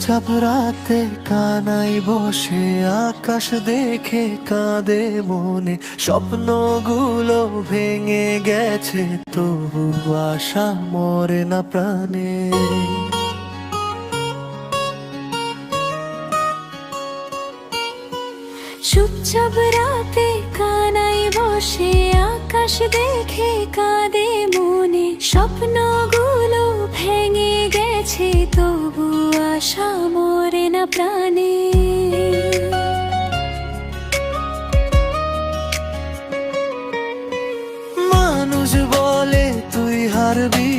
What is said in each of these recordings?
চুপচাপ রাতে কানাই বসে আকাশ দেখে কাঁদে মনে, স্বপ্নগুলো ভেঙে গেছে তবু আশা মরে না প্রাণে। চুপচাপ রাতে কানাই বসে আকাশ দেখে কাঁদে মনে, স্বপ্নগুলো ভেঙে গেছে তবু আশা মরে না প্রাণে। মানুষ বলে তুই হারবি,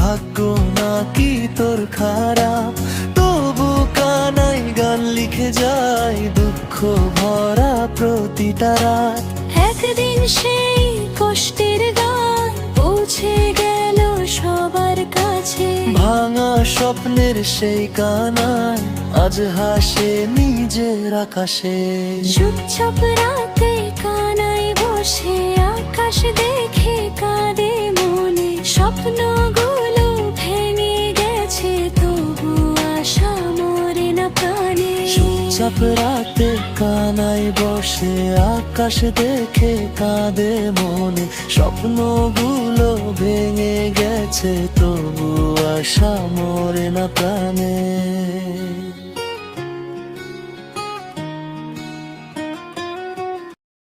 ভাগ্য নাকি তোর খারাপ, তবু কানাই গান লিখে যায় দুঃখ ভরা প্রতিটা রাত। একদিন সেই কষ্টের গান পৌঁছে গেল সবার কাছে, ভাঙা স্বপ্নের সেই কানাই আজ হাসে নিজের আকাশে। চুপচাপ রাতে কানাই বসে আকাশ দেখে কাঁদে মনে, স্বপ্নগুলো ভেঙে গেছে তবু আশা মরে না প্রাণে। চুপচাপ রাতে কানাই বসে আকাশ দেখে কাঁদে মনে, স্বপ্নগুলো ভেঙে গেছে তবু আশা মরে না প্রাণে।